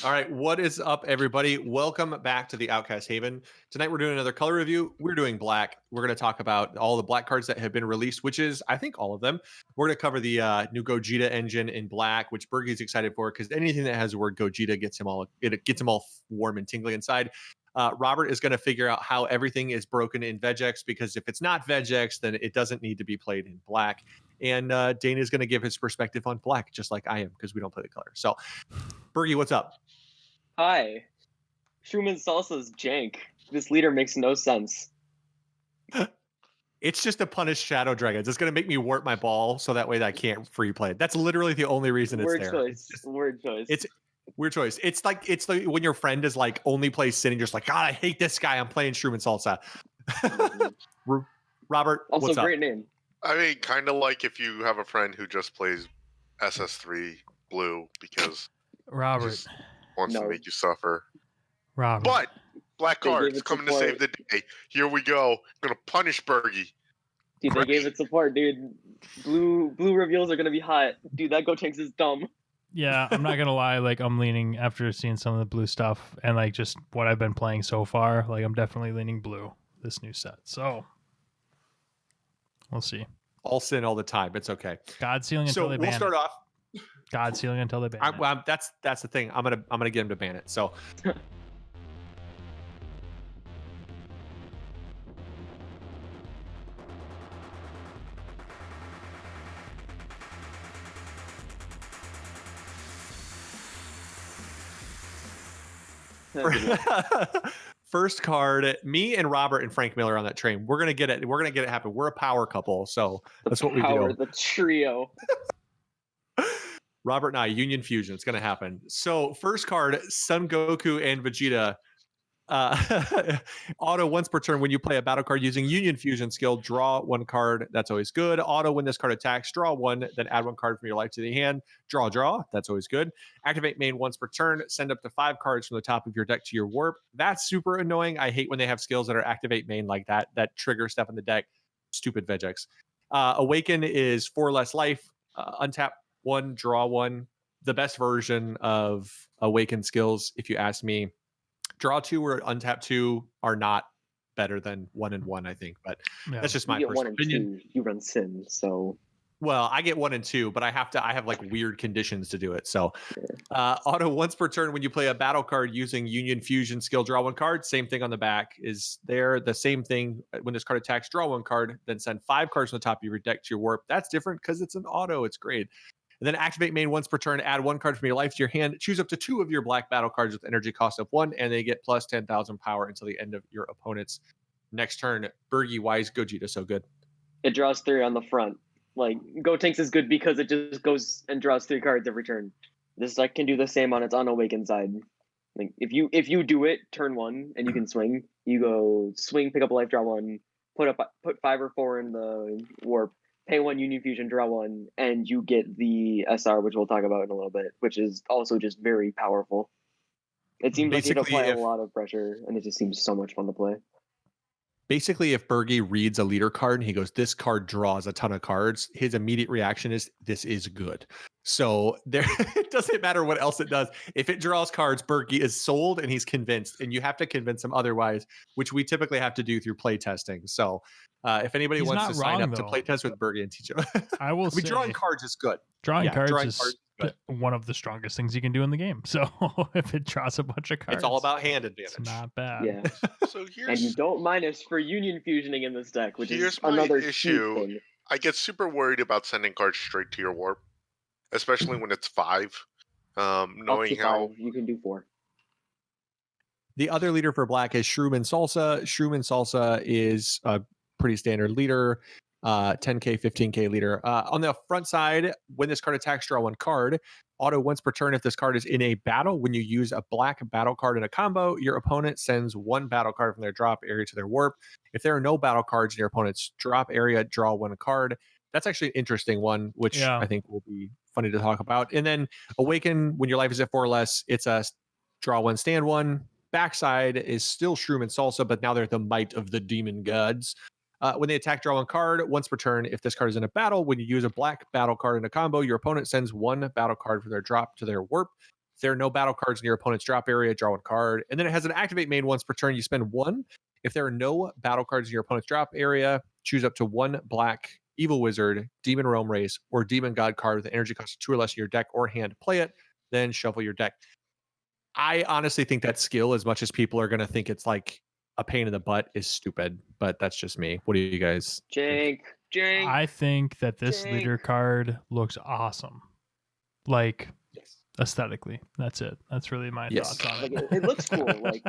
All right, what is up, everybody? Welcome back to the Outcast Haven. Tonight we're doing another color review. We're doing black. We're going to talk about all the black cards that have been released, which is, I think, all of them. We're going to cover the new Gogeta engine in black, which Bergie's excited for because anything that has the word Gogeta gets him all warm and tingly inside. Robert is going to figure out how everything is broken in Vegeks because if it's not Vegeks, then it doesn't need to be played in black. And Dana is going to give his perspective on black, just like I am, because we don't play the color. So, Bergie, what's up? Hi. Shroom and Salsa's jank. This leader makes no sense. It's just to punish Shadow Dragons. It's going to make me warp my ball so that way that I can't free play. That's literally the only reason it's there. Word choice. It's weird choice. It's like when your friend is like only plays Sin and you're just like, God, I hate this guy. I'm playing Shroom and Salsa. Robert, also what's great up? name. I mean, kind of like if you have a friend who just plays SS3 blue because Robert just wants to make you suffer. Robert. But black cards coming to save the day. Here we go. Gonna punish Bergie. Dude, they gave it support, dude. Blue reveals are gonna be hot. Dude, that Gotenks is dumb. Yeah, I'm not gonna lie, like I'm leaning after seeing some of the blue stuff and like just what I've been playing so far, like I'm definitely leaning blue this new set. So we'll see. All Sin all the time. It's okay. God sealing until they ban we'll start it. off. God sealing until they ban it. That's the thing. I'm gonna get him to ban it. So first card, me and Robert and Frank Miller on that train. We're gonna get it. We're gonna get it happen. We're a power couple, so that's what we do. The trio. Robert and I, Union Fusion. It's gonna happen. So first card, Son Goku and Vegeta. Auto once per turn when you play a battle card using Union Fusion skill, draw one card. That's always good. Auto when this card attacks, draw one, then add one card from your life to the hand. Draw. That's always good. Activate main once per turn. Send up to 5 cards from the top of your deck to your warp. That's super annoying. I hate when they have skills that are activate main like that trigger stuff in the deck. Stupid Vegeks. Awaken is 4 less life. Untap 1, draw 1. The best version of Awaken skills, if you ask me. Draw 2 or untap 2 are not better than 1 and 1, I think, but that's just my personal opinion. 2, you run Sin, so well, I get 1 and 2, but I have like weird conditions to do it. So auto once per turn when you play a battle card using Union Fusion skill, draw 1 card. Same thing on the back is there. The same thing when this card attacks, draw 1 card, then send 5 cards from the top of your deck to your warp. That's different because it's an auto. It's great. And then activate main once per turn, add 1 card from your life to your hand, choose up to 2 of your black battle cards with energy cost of 1, and they get plus 10,000 power until the end of your opponent's next turn. Bergie, why is Gogeta so good? It draws 3 on the front. Like, Gotenks is good because it just goes and draws 3 cards every turn. This deck can do the same on its unawakened side. Like, if you do it turn 1 and you can swing, you go swing, pick up a life, draw 1, put 5 or 4 in the warp, pay 1 Union Fusion, draw 1, and you get the SR, which we'll talk about in a little bit, which is also just very powerful. It seems like it apply a lot of pressure, and it just seems so much fun to play. Basically, if Bergie reads a leader card and he goes, this card draws a ton of cards, his immediate reaction is, this is good. So there, it doesn't matter what else it does. If it draws cards, Bergie is sold and he's convinced, and you have to convince him otherwise, which we typically have to do through play testing. So if anybody wants to sign up to play test with Bergie and teach him, I will say drawing cards is good. Drawing cards is one of the strongest things you can do in the game. So if it draws a bunch of cards, it's all about hand advantage. It's not bad. Yeah. So and you don't minus for Union Fusioning in this deck, which is another issue. Thing. I get super worried about sending cards straight to your warp, especially when it's 5. Knowing how 5, you can do 4. The other leader for black is Shroom and Salsa. Shroom and Salsa is a pretty standard leader. 10k, 15k leader. On the front side, when this card attacks, draw 1 card. Auto once per turn if this card is in a battle. When you use a black battle card in a combo, your opponent sends 1 battle card from their drop area to their warp. If there are no battle cards in your opponent's drop area, draw 1 card. That's actually an interesting one, which I think will be funny to talk about. And then Awaken, when your life is at 4 or less, it's a draw 1, stand 1. Backside is still Shroom and Salsa, but now they're the might of the demon gods. When they attack, draw 1 card once per turn. If this card is in a battle, when you use a black battle card in a combo, your opponent sends 1 battle card from their drop to their warp. If there are no battle cards in your opponent's drop area, draw 1 card. And then it has an activate main once per turn. You spend 1. If there are no battle cards in your opponent's drop area, choose up to 1 black Evil Wizard, Demon Realm Race, or Demon God card with an energy cost of 2 or less in your deck or hand. Play it, then shuffle your deck. I honestly think that skill, as much as people are going to think it's like a pain in the butt, is stupid. But that's just me. What do you guys think? Jank. I think that this Jank. leader card looks awesome. Like, Yes. aesthetically. That's it. That's really my Yes. thoughts on Like it. it looks cool. Like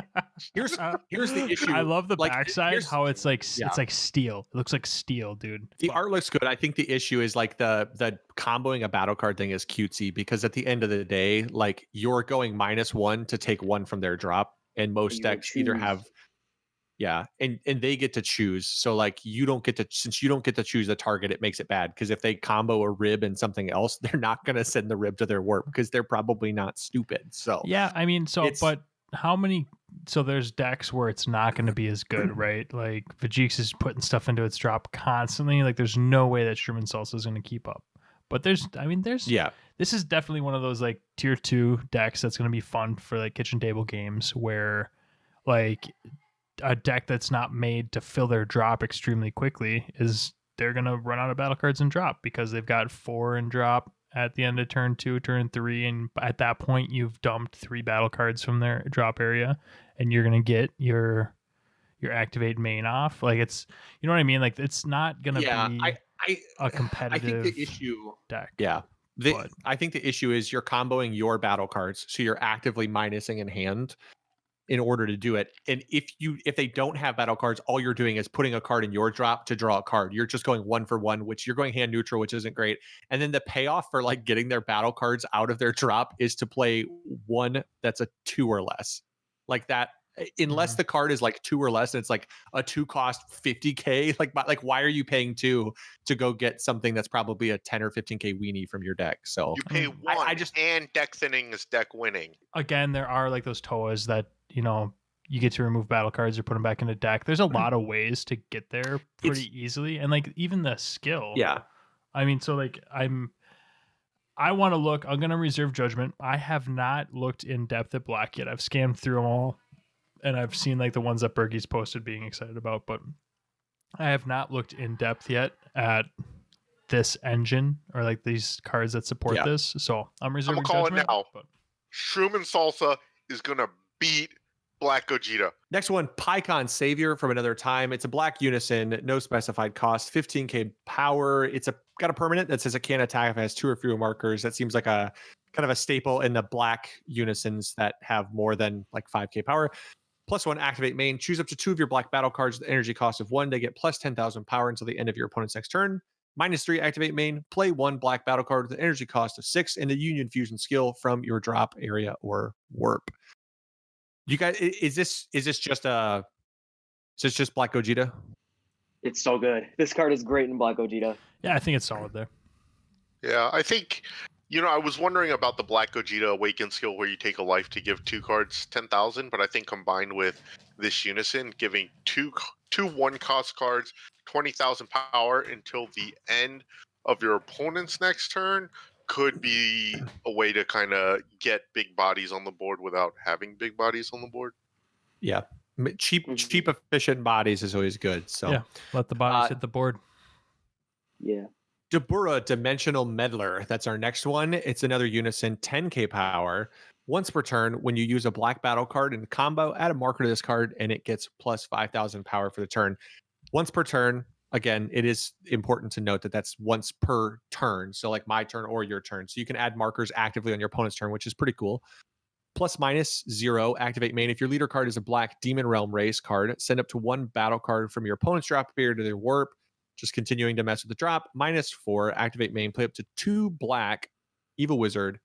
Here's the issue. I love the Like, backside, here's- how it's like Yeah. it's like steel. It looks like steel, dude. The art looks good. I think the issue is like the comboing a battle card thing is cutesy, because at the end of the day, like, you're going -1 to take 1 from their drop, and most You will decks either choose. have and they get to choose. So like, since you don't get to choose the target, it makes it bad, because if they combo a rib and something else, they're not going to send the rib to their warp, because they're probably not stupid. So Yeah, I mean, so It's- but how many? So there's decks where it's not going to be as good, right? Like Vegeks is putting stuff into its drop constantly. Like there's no way that Shroom and Salsa is going to keep up. But there's yeah, this is definitely one of those like tier 2 decks that's going to be fun for like kitchen table games, where like a deck that's not made to fill their drop extremely quickly is they're going to run out of battle cards and drop, because they've got 4 in drop at the end of turn 2, turn 3, and at that point you've dumped 3 battle cards from their drop area, and you're going to get your activate main off. Like, it's, you know what I mean? Like, it's not going to be a competitive I think the issue deck. Yeah. But- I think the issue is you're comboing your battle cards, so you're actively minusing in hand in order to do it. And if they don't have battle cards, all you're doing is putting a card in your drop to draw a card. You're just going 1 for 1, which you're going hand neutral, which isn't great. And then the payoff for like getting their battle cards out of their drop is to play 1 that's a 2 or less. Like that, unless the card is like 2 or less, and it's like a 2 cost 50k. Like why are you paying 2 to go get something that's probably a 10 or 15k weenie from your deck? So You pay 1, and deck thinning is deck winning. Again, there are like those Toas that, you know, you get to remove battle cards or put them back in the deck. There's a lot of ways to get there pretty easily. And like even the skill. yeah. I mean, so like I want to look, I'm going to reserve judgment. I have not looked in depth at black yet. I've scanned through them all, and I've seen like the ones that Bergy's posted being excited about, but I have not looked in depth yet at this engine or like these cards that support this. So I'm reserving I'm gonna call judgment. it now. But Shroom and Salsa is gonna beat Black Gogeta. Next one, Piccolo Savior from Another Time. It's a black Unison, no specified cost, 15k power. It's got a permanent that says it can't attack if it has 2 or fewer markers. That seems like a kind of a staple in the black Unisons that have more than like 5k power. +1 activate main. Choose up to 2 of your black battle cards with energy cost of 1 to get plus 10,000 power until the end of your opponent's next turn. -3 activate main. Play 1 black battle card with an energy cost of 6 and the Union Fusion skill from your drop area or warp. You guys, is this just Black Gogeta? It's so good. This card is great in Black Gogeta. yeah, I think it's solid there. Yeah, I think, I was wondering about the Black Gogeta Awaken skill where you take a life to give 2 cards 10,000, but I think combined with this Unison, giving two 1-cost cards 20,000 power until the end of your opponent's next turn could be a way to kind of get big bodies on the board without having big bodies on the board. Yeah, cheap, efficient bodies is always good. So Yeah, let the bodies hit the board. Yeah. Deborah, Dimensional Meddler. That's our next one. It's another Unison, 10k power. Once per turn, when you use a black battle card in combo, add a marker to this card, and it gets plus 5,000 power for the turn. Once per turn. Again, it is important to note that that's once per turn. So like my turn or your turn. So you can add markers actively on your opponent's turn, which is pretty cool. +/-0, activate main. If your leader card is a black Demon Realm Race card, send up to 1 battle card from your opponent's drop area to their warp. Just continuing to mess with the drop. -4, activate main. Play up to 2 black Evil Wizard,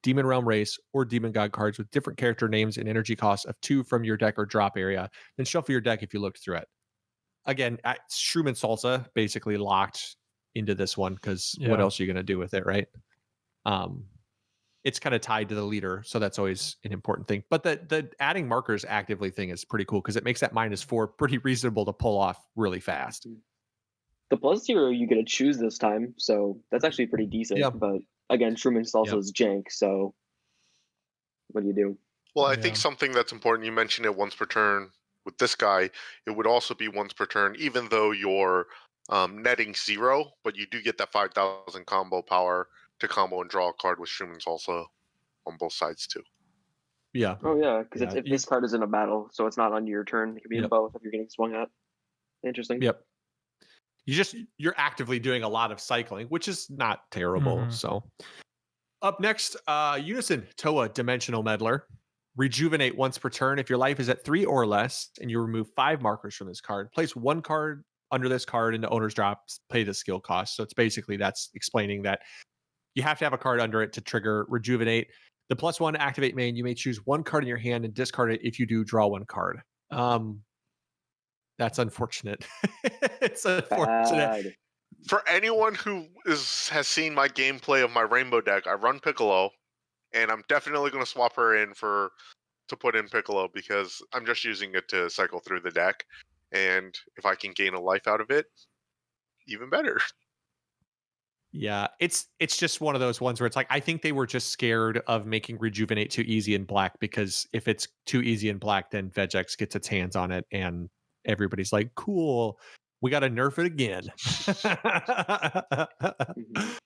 Demon Realm Race, or Demon God cards with different character names and energy costs of 2 from your deck or drop area. Then shuffle your deck if you looked through it. Again, Shroom and Salsa basically locked into this one, because what else are you going to do with it, right? It's kind of tied to the leader, so that's always an important thing. But the adding markers actively thing is pretty cool, because it makes that -4 pretty reasonable to pull off really fast. The +0 you get to choose this time, so that's actually pretty decent. Yeah. But again, Shroom and Salsa is jank, so What do you do? Well, I Yeah. think something that's important, you mentioned it once per turn with this guy, it would also be once per turn, even though you're netting 0, but you do get that 5,000 combo power to combo and draw a card with Shroom and Salsa on both sides too. Yeah. Oh yeah, because Yeah, if this card is in a battle, so it's not on your turn. It could be in Yep. both if you're getting swung at. Interesting. Yep. You're actively doing a lot of cycling, which is not terrible. Mhm. So up next, Unison, Toa, Dimensional Meddler. Rejuvenate once per turn. If your life is at 3 or less and you remove 5 markers from this card, place 1 card under this card into owner's drops, pay the skill cost. So it's basically that's explaining that you have to have a card under it to trigger Rejuvenate. The +1 activate main, you may choose 1 card in your hand and discard it. If you do, draw 1 card. That's unfortunate. It's unfortunate. Bad. For anyone who has seen my gameplay of my Rainbow deck, I run Piccolo, and I'm definitely going to swap her in to put in Piccolo because I'm just using it to cycle through the deck, and if I can gain a life out of it, even better. Yeah, it's just one of those ones where it's like I think they were just scared of making Rejuvenate too easy in black, because if it's too easy in black, then Vegeks gets its hands on it and everybody's like, cool, we got to nerf it again. Mhm.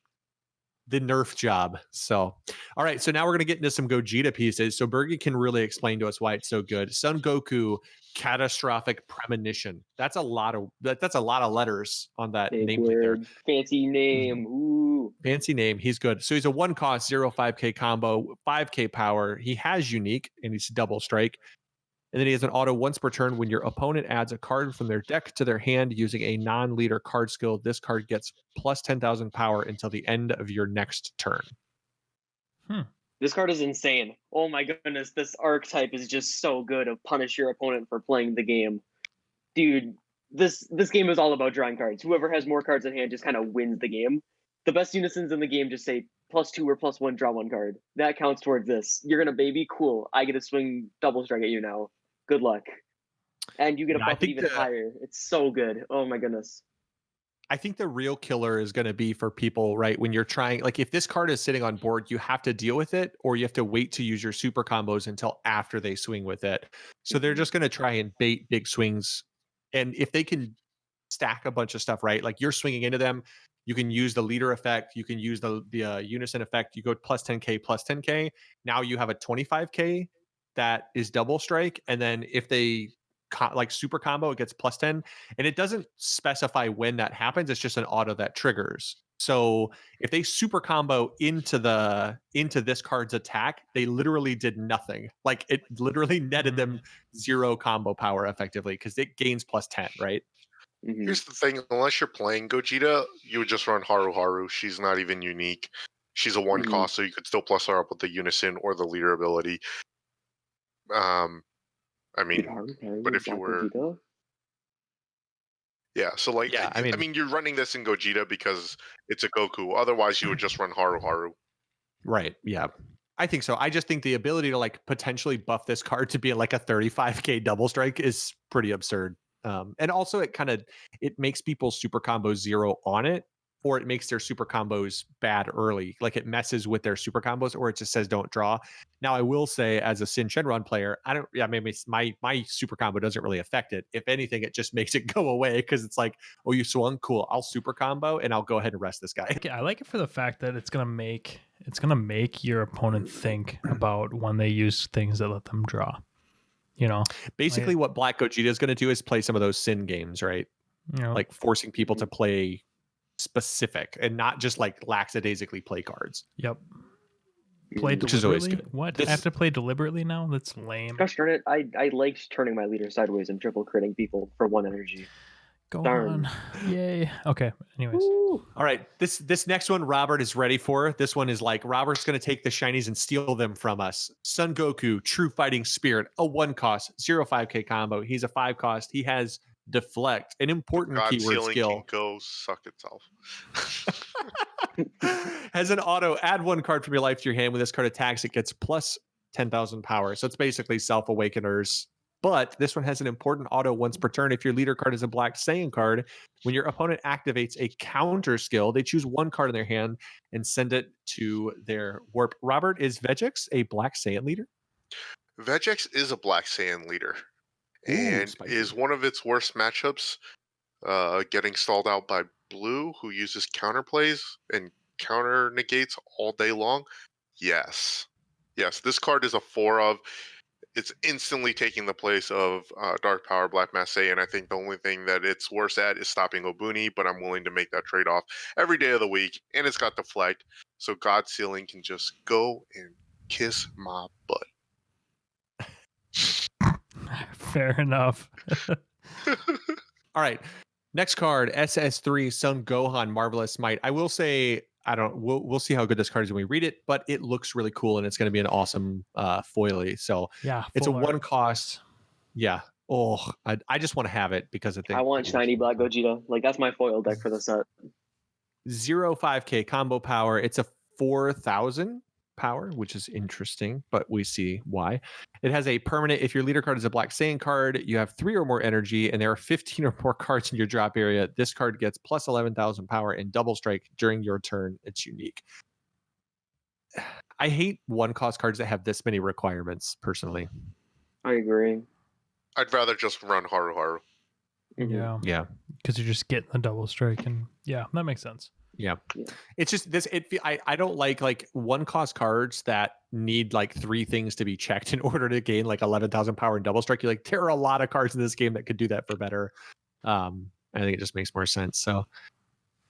The nerf job. So, all right. So now we're going to get into some Gogeta pieces. So Bergy can really explain to us why it's so good. Son Goku, catastrophic premonition. That's a lot of that's a lot of letters on that Big nameplate there. word. Fancy name. Ooh. Fancy name. He's good. So he's a 1 cost 0-5K combo, 5K power. He has unique and he's double strike. And then he has an auto once per turn. When your opponent adds a card from their deck to their hand using a non-leader card skill, this card gets plus 10,000 power until the end of your next turn. This card is insane. Oh my goodness, this archetype is just so good of punish your opponent for playing the game. Dude, this game is all about drawing cards. Whoever has more cards in hand just kind of wins the game. The best unisons in the game just say +2 or +1, draw 1 card. That counts towards this. You're gonna baby, cool. I get to swing double strike at you now. Good luck. And you get a Yeah, I buff it think even higher. It's so good. Oh my goodness. I think the real killer is going to be for people, right? When you're trying, like if this card is sitting on board, you have to deal with it, or you have to wait to use your super combos until after they swing with it. So they're just going to try and bait big swings. And if they can stack a bunch of stuff, right? Like you're swinging into them, you can use the leader effect, you can use the unison effect, you go plus 10K. Now you have a 25K that is double strike. And then if they like super combo, it gets plus 10, and it doesn't specify when that happens. It's just an auto that triggers. So if they super combo into this card's attack, they literally did nothing. Like it literally netted them 0 combo power effectively because it gains plus 10, right? Mhm. Here's the thing, unless you're playing Gogeta, you would just run Haru. She's not even unique. She's a 1 Mhm. cost, so you could still plus her up with the Unison or the leader ability. I mean, but if you were... Gogeta? Yeah, so like, Yeah, I mean, you're running this in Gogeta because it's a Goku. Otherwise, you would just run Haru. Right. Yeah. I think so. I just think the ability to like potentially buff this card to be like a 35K double strike is pretty absurd. And also it makes people's super combos 0 on it, or it makes their super combos bad early. Like it messes with their super combos, or it just says don't draw. Now I will say, as a Sin Shenron player, maybe my super combo doesn't really affect it. If anything, it just makes it go away because it's like, oh, you swung, cool. I'll super combo and I'll go ahead and rest this guy. I like it for the fact that it's gonna make your opponent think about when they use things that let them draw. You know, Basically, what Black Gogeta is going to do is play some of those Sin games, right? you know, Like forcing people to play specific and not just like lackadaisically play cards. yep. Play Which is always deliberately. good. What? I have to play deliberately now? That's lame. Gosh darn it, I liked turning my leader sideways and triple critting people for 1 energy. Go Darn. on. Yay. Okay. Anyways. Woo. All right, this next one Robert is ready for. This one is like Robert's going to take the shinies and steal them from us. Son Goku, True Fighting Spirit, a 1 cost 0-5K combo. He's a 5 cost. He has deflect, an important God keyword Sealing skill. can go suck itself. Has an auto, add 1 card from your life to your hand. When this card attacks, it gets plus 10,000 power. So it's basically Self Awakeners But this one has an important auto once per turn. If your leader card is a Black Saiyan card, when your opponent activates a counter skill, they choose one card in their hand and send it to their warp. Robert, is Vegeks a Black Saiyan leader? Vegeks is a Black Saiyan leader, Ooh, and spicy. is one of its worst matchups. Getting stalled out by Blue, who uses counterplays and counter negates all day long. Yes, this card is a 4 of. It's instantly taking the place of Dark Power Black Mass Saiyan. I think the only thing that it's worse at is stopping Obuni, but I'm willing to make that trade-off every day of the week. And it's got Deflect, so God Sealing can just go and kiss my butt. Fair enough. All right. Next card, SS3 Son Gohan Marvelous Might. I will say, we'll see how good this card is when we read it, but it looks really cool and it's going to be an awesome foily. So Yeah, it's a full one art. cost. Yeah. Oh, I just want to have it because I think I want shiny Black Gogeta. Like, that's my foil deck for the set. 0-5K combo power. It's a 4,000 power, which is interesting, but we see why. It has a permanent. If your leader card is a Black Saiyan card, you have 3 or more energy, and there are 15 or more cards in your drop area. This card gets plus 11,000 power and double strike during your turn. It's unique. I hate one cost cards that have this many requirements, personally. I agree. I'd rather just run Haru Haru. Mhm. Yeah. Because you're just getting the double strike, and yeah, that makes sense. Yeah. Yeah. It's just this. I don't like one cost cards that need like 3 things to be checked in order to gain like 11,000 power and double strike. You're like, there are a lot of cards in this game that could do that for better. I think it just makes more sense. So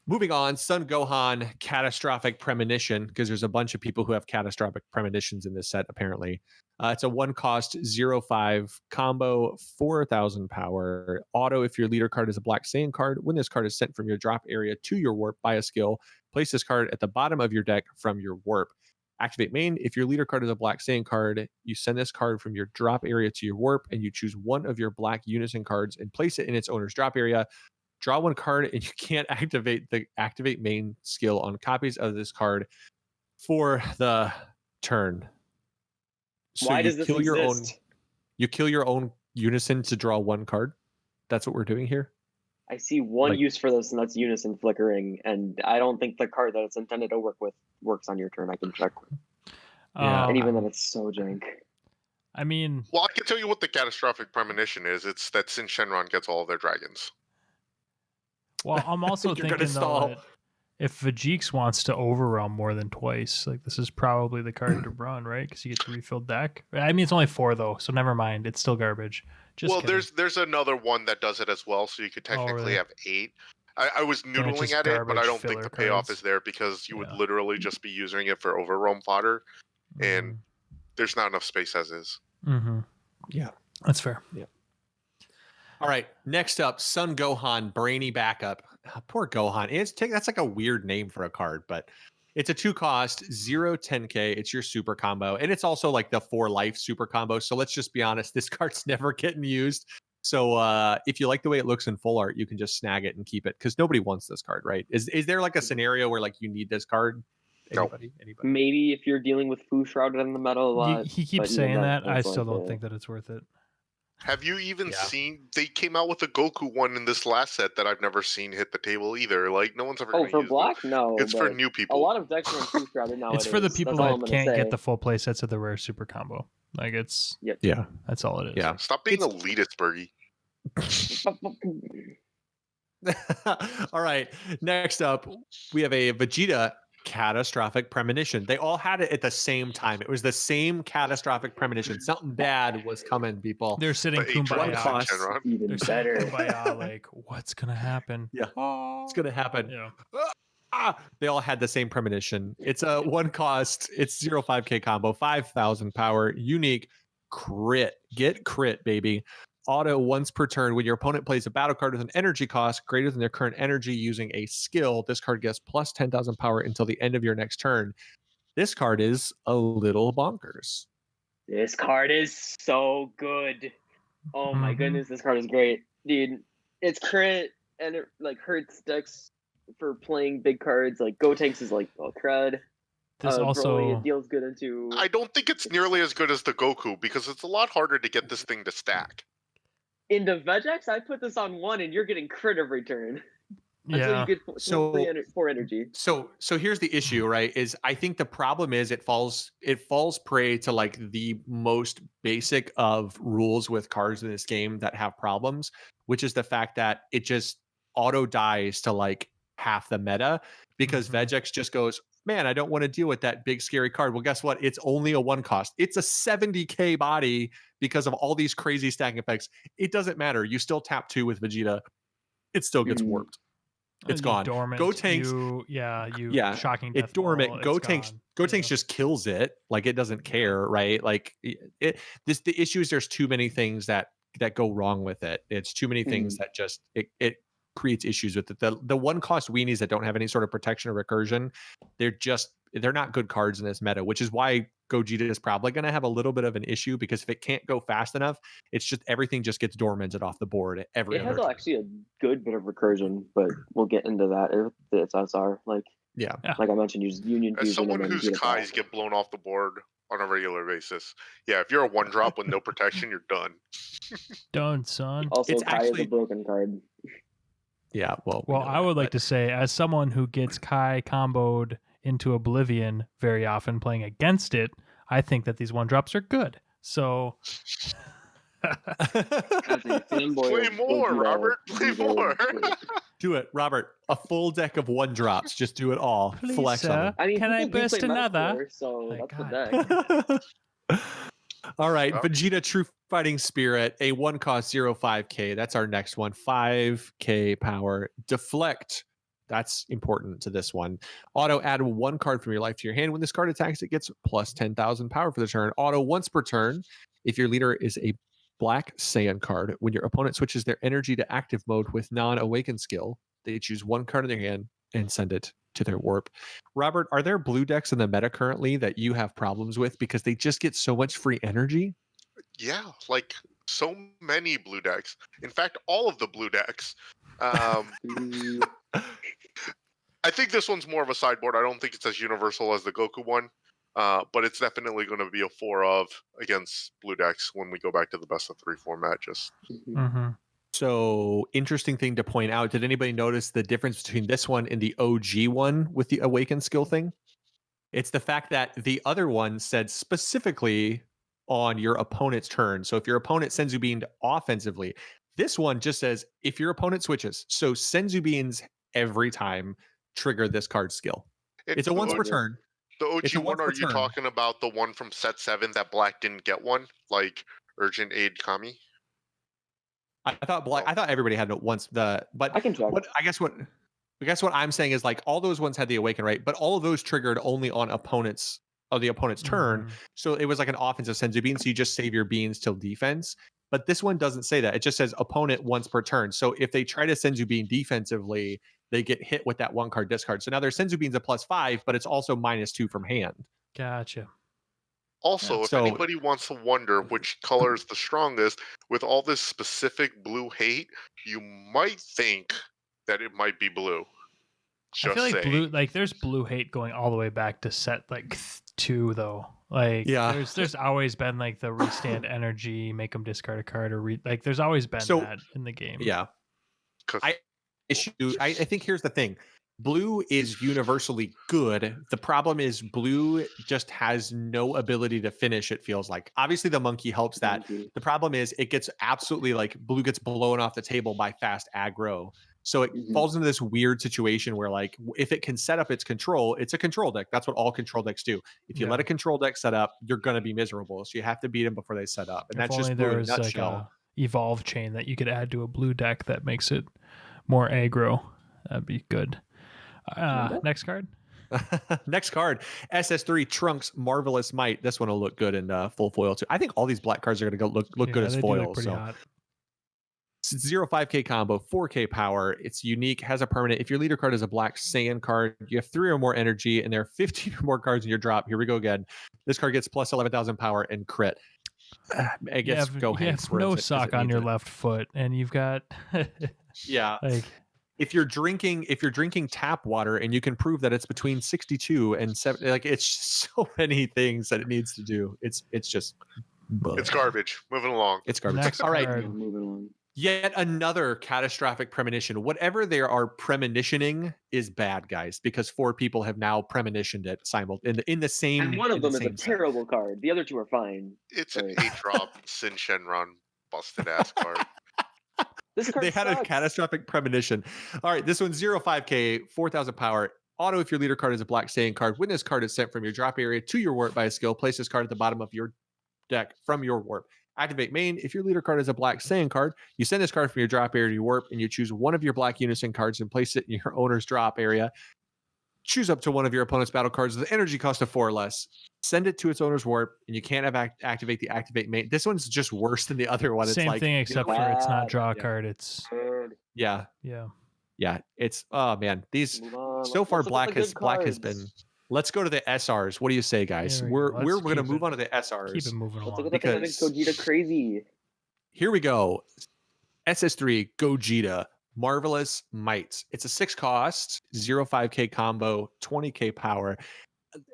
moving on, Son Gohan Catastrophic Premonition, because there's a bunch of people who have catastrophic premonitions in this set apparently. It's a 1 cost 0-5 combo, 4,000 power. Auto, if your leader card is a Black Saiyan card, when this card is sent from your drop area to your warp by a skill, place this card at the bottom of your deck from your warp. Activate main, if your leader card is a Black Saiyan card, you send this card from your drop area to your warp, and you choose one of your Black Unison cards and place it in its owner's drop area. Draw 1 card, and you can't activate the activate main skill on copies of this card for the turn. So Why you does this kill your own. exist? You kill your own Unison to draw 1 card. That's what we're doing here. I see one Like- use for this, and that's Unison flickering. And I don't think the card that it's intended to work with works on your turn. I can check. Yeah. And even then, it's so jank. I mean, Well, I can tell you what the Catastrophic Premonition is. It's that Sin Shenron gets all of their dragons. well, I'm also You're gonna thinking stall. though that if Vegeks wants to overwhelm more than twice, like this is probably the card to run, right? Because you get to refill deck. I mean, it's only 4 though, so never mind. It's still garbage. Just Well, kidding. there's another one that does it as well, so you could technically really? have 8. I was Then it's noodling just at it, but I garbage don't think filler the payoff cards. is there because you would Yeah. literally just be using it for overwhelm fodder. and- Mhm. There's not enough space as is. Mhm. Yeah. That's fair. All right. Next up, Son Gohan Brainy Backup. Poor Gohan. That's like a weird name for a card, but it's a 2 cost 0-10K. It's your super combo, and it's also like the 4 life super combo. So let's just be honest, this card's never getting used. So if you like the way it looks in full art, you can just snag it and keep it because nobody wants this card, right? Is there like a scenario where like you need this card? No. Anybody? Maybe if you're dealing with Fu Shrouded in the metal a lot. He but keeps even saying that. I it's still like, don't think that it's worth it. Have you even Yeah. seen? They came out with a Goku one in this last set that I've never seen hit the table either. Like no one's ever. Oh, gonna for use black? No. It's for but new A people. lot of decks run Fu Shrouded nowadays. It's for the people That's all I'm that gonna can't say. get the full play sets of the rare super combo. Like Yeah. that's all it is. Yeah. Stop being It's- elitist, Bergy. All right. Next up, we have a Vegeta Catastrophic Premonition. They all had it at the same time. It was the same catastrophic premonition. Something bad was coming, people. They're sitting The H One kumbaya. cost. Shenron. Even They're sitting better. kumbaya. Like, what's gonna happen? Yeah. It's gonna happen. Yeah. They all had the same premonition. It's a 1 cost. It's 0-5K combo, 5,000 power, unique crit. Get crit, baby. Auto once per turn. When your opponent plays a battle card with an energy cost greater than their current energy using a skill, this card gets plus 10,000 power until the end of your next turn. This card is a little bonkers. This card is so good. Oh my Mhm. goodness, this card is great, dude. It's crit and it like hurts decks for playing big cards. Like Gotenks is like crud. This Broly, also it deals good into. I don't think it's nearly as good as the Goku because it's a lot harder to get this thing to stack. into Vegeks, I put this on 1, and you're getting crit of return until Yeah. you get So- 4 energy. So here's the issue, right? Is I think the problem is it falls prey to like the most basic of rules with cards in this game that have problems, which is the fact that it just auto dies to like half the meta because Mhm. Vegex just goes, man, I don't want to deal with that big scary card. Well, guess what? It's only a 1 cost. It's a 70k body because of all these crazy stacking effects. It doesn't matter. You still tap 2 with Vegeta. It still gets Mhm. warped. It's You gone. Dormant. Go Tanks. You shocking death It dormant. ball, Go it's Tanks. gone. Go Yeah. Tanks just kills it. Like it doesn't care, right? Like it. The issue is there's too many things that go wrong with it. It's too many things that just it creates issues with it. The 1 cost weenies that don't have any sort of protection or recursion, they're not good cards in this meta, which is why Gogeta is probably going to have a little bit of an issue because if it can't go fast enough, it's just everything just gets dormanted off the board every It other has turn. actually a good bit of recursion, but we'll get into that if it's SR. Like I mentioned, use Union As Fusion someone and then whose get it Kais back. get blown off the board on a regular basis, yeah, if you're a 1-drop with no protection, you're done. Done, son. Also, It's Kai is actually- a broken card. Yeah, well, Well, I would like to say, as someone who gets Kai comboed into Oblivion very often playing against it, I think that these 1-drops are good. So As a fanboy Play of more, Gogeta, Robert. Play these are more. great. do it, Robert. A full deck of 1-drops. Just do it all. Please, Flex sir. I mean, Can I people do burst play another? Meddler, so My that's God. the deck. All right, Oh. Vegeta True Fighting Spirit, a 1 cost 0.5k. That's our next one. 5k power. Deflect. That's important to this one. Auto add 1 card from your life to your hand. When this card attacks, it gets plus 10,000 power for the turn. Auto once per turn. If your leader is a Black Saiyan card, when your opponent switches their energy to active mode with non-awakened skill, they choose 1 card in their hand and send it to their warp. Robert, are there blue decks in the meta currently that you have problems with because they just get so much free energy? Yeah, like so many blue decks. In fact, all of the blue decks. I think this one's more of a sideboard. I don't think it's as universal as the Goku one, but it's definitely going to be a 4 of against blue decks when we go back to the best of 3 format. Just Mhm. So, interesting thing to point out. Did anybody notice the difference between this one and the OG one with the awakened skill thing? It's the fact that the other one said specifically on your opponent's turn. So if your opponent Senzu Beaned offensively, this one just says if your opponent switches. So Senzu Beans every time trigger this card skill. It's a once per turn. The It's OG a once one, per are you turn. talking about the one from set 7 that Black didn't get one? Like Urgent Aid Kami? I thought Black. I thought everybody had it once. But I can check. I guess what I'm saying is like all those ones had the awaken, right? But all of those triggered only on the opponent's turn. Mhm. So it was like an offensive Senzu Bean. So you just save your beans till defense. But this one doesn't say that. It just says opponent once per turn. So if they try to Senzu Bean defensively, they get hit with that 1 card discard. So now their Senzu Bean's a +5, but it's also -2 from hand. Gotcha. Also, if So- anybody wants to wonder which color is the strongest, with all this specific blue hate, you might think that it might be blue. Just I feel like saying. blue, like there's blue hate going all the way back to set like 2 though. Like Yeah. there's always been like the restand energy, make them discard a card or like there's always been So- that in the game. Yeah. 'Cause- I think here's the thing. Blue is universally good. The problem is blue just has no ability to finish, it feels like. Obviously, the monkey helps that. The problem is it gets absolutely like blue gets blown off the table by fast aggro. So it Mhm. falls into this weird situation where like if it can set up its control, it's a control deck. That's what all control decks do. If you Yeah. let a control deck set up, you're going to be miserable. So you have to beat them before they set up. And If that's only just there blue in a was like nutshell. a evolve chain that you could add to a blue deck that makes it more aggro. That'd be good. Next card. Next card, SS3 Trunks Marvelous Might. This one will look good in full foil too. I think all these black cards are going to look good as they do look foils. pretty So hot. it's 0.5k combo, 4k power. It's unique, has a permanent. If your leader card is a Black Saiyan card, you have 3 or more energy, and there are 15 or more cards in your drop. Here we go again. This card gets plus 11,000 power and crit. I guess you Hanks have wins no it 'cause sock it on needs your it. left foot, and you've got Yeah. like If you're drinking tap water and you can prove that it's between 62 and 70, like it's so many things that it needs to do. It's just It's garbage. Moving along. It's garbage. Next All right. card. Moving on. Yet another catastrophic premonition. Whatever they are premonitioning is bad, guys, because 4 people have now premonitioned it in the same. And one of in the them is a same set. terrible card. The other 2 are fine. It's But an 8-drop Sin Shenron busted ass card. this card They had a sucks. catastrophic premonition. All right, this one's 0-5K, 4,000 power. Auto if your leader card is a black staying card. When this card is sent from your drop area to your warp by a skill, place this card at the bottom of your deck from your warp. Activate main. If your leader card is a black staying card, you send this card from your drop area to your warp, and you choose one of your black Unison cards and place it in your owner's drop area. Choose up to one of your opponent's battle cards with an energy cost of 4 or less. Send it to its owner's warp, and you can't activate the activate main. This one's just worse than the other one. Same it's like, thing, except for it's not draw a Yeah. card. It's Yeah. yeah. It's oh man, these Move on. so far Let's look at the black good has been. cards. Let's go to the SRs. What do you say, guys? There we We're go. Let's we're going to keep move it- on to the SRs. Keep it moving Let's along. look at the thing that makes Gogeta crazy. Here we go. SS3 Gogeta Marvelous Might. It's a 6 cost, 0-5K combo, 20K power.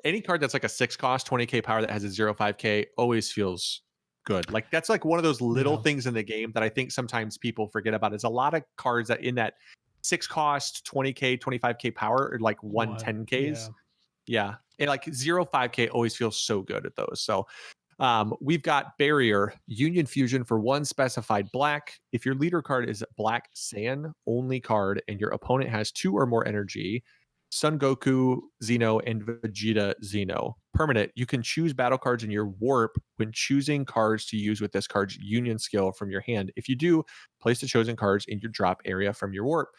Any card that's like a 6 cost, 20K power that has a 0-5K always feels good. Like that's like one of those little Yeah. things in the game that I think sometimes people forget about. Is a lot of cards that in that 6 cost, 20K, 25K power are like 110Ks. Yeah. And like 0-5K always feels so good at those. So we've got Barrier, Union Fusion for 1 specified black. If your leader card is Black Saiyan only card and your opponent has 2 or more energy, Son Goku, Xeno, and Vegeta Xeno. Permanent, you can choose battle cards in your warp when choosing cards to use with this card's union skill from your hand. If you do, place the chosen cards in your drop area from your warp.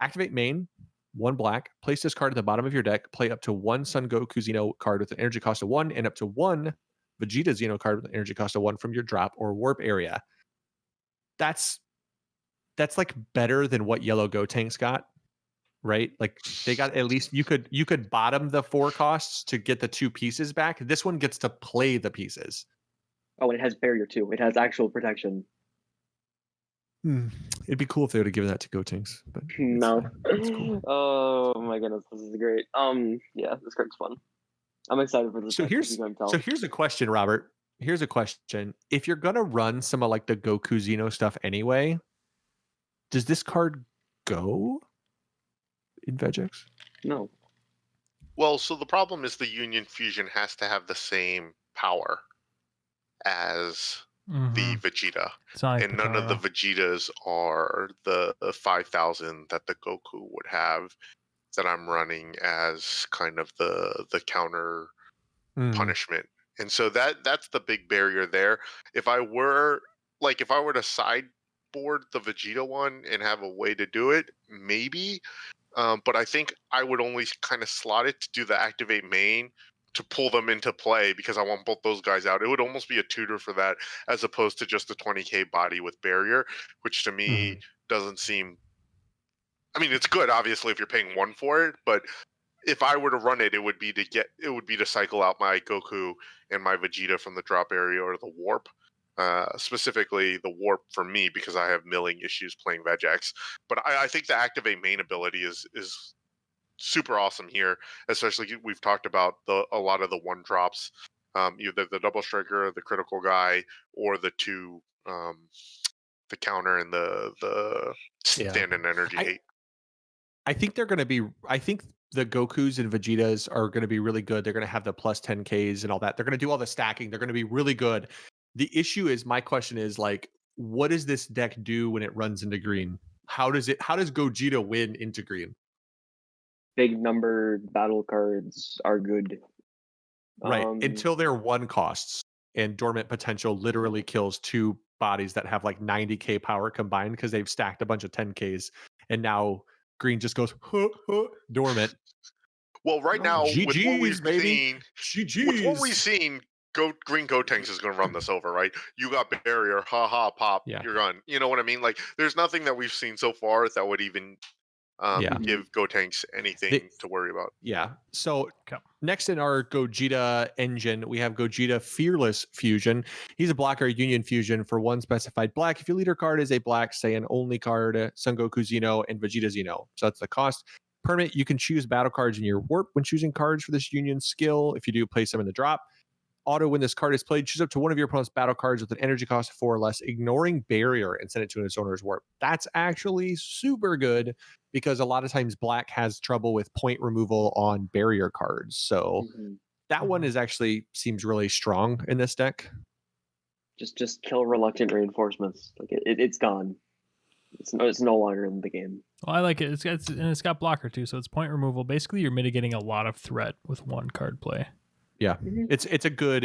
Activate main, 1 black. Place this card at the bottom of your deck. Play up to 1 Son Goku Xeno card with an energy cost of 1 and up to 1 Vegeta Xeno card with an energy cost of 1 from your drop or warp area. That's like better than what Yellow Gotenks got, right? Like they got at least you could bottom the 4 costs to get the 2 pieces back. This one gets to play the pieces. Oh, and it has barrier too. It has actual protection. It'd be cool if they would have given that to Gotenks, but it's No. fine. It's cool. Oh my goodness, this is great. Yeah, this card's fun. I'm excited for this. So deck, here's as you can tell. so here's a question, Robert. Here's a question. If you're gonna run some of like the Goku Xeno stuff anyway, does this card go in Vegeks? No. Well, so the problem is the Union Fusion has to have the same power as the Vegeta. It's not like And none of the Vegetas are the 5,000 that the Goku would have that I'm running as kind of the counter punishment. And so that's the big barrier there. If I were to sideboard the Vegeta one and have a way to do it, maybe. But I think I would only kind of slot it to do the activate main to pull them into play because I want both those guys out. It would almost be a tutor for that as opposed to just a 20K body with barrier, which to me doesn't seem. I mean, it's good obviously if you're paying 1 for it, but if I were to run it, it would be to cycle out my Goku and my Vegeta from the drop area or the warp. Specifically the warp for me because I have milling issues playing Vegeks. But I think the activate main ability is super awesome here, especially we've talked about a lot of the 1 drops, either the double striker, the critical guy, or the 2 the counter and the stand-in energy hate. I think they're going to be. I think the Gokus and Vegetas are going to be really good. They're going to have the plus 10Ks and all that. They're going to do all the stacking. They're going to be really good. The issue is, my question is like, what does this deck do when it runs into green? How does Gogeta win into green? Big numbered battle cards are good. Right. Until they're 1 costs and dormant potential literally kills 2 bodies that have like 90K power combined because they've stacked a bunch of 10Ks and now green just goes dormant. Well, right now with what we've baby. seen, Green Gotenks is going to run this over, right? You got barrier, pop, you're gone. You know what I mean? Like, there's nothing that we've seen so far that would even give Gotenks anything to worry about. Yeah. So next in our Gogeta engine, we have Gogeta Fearless Fusion. He's a black or Union Fusion for 1 specified black. If your leader card is a Black Saiyan only card, Son Goku Xeno and Vegeta Xeno. So that's the cost. Permanent, you can choose battle cards in your warp when choosing cards for this Union skill. If you do, place them in the drop. Auto, when this card is played, choose up to one of your opponent's battle cards with an energy cost of 4 or less, ignoring barrier, and send it to its owner's warp. That's actually super good because a lot of times black has trouble with point removal on barrier cards. So that one is actually seems really strong in this deck. Just kill reluctant reinforcements. Like it's gone. It's no longer in the game. Well, I like it. It's got blocker too, so it's point removal. Basically, you're mitigating a lot of threat with one card play. Yeah, it's a good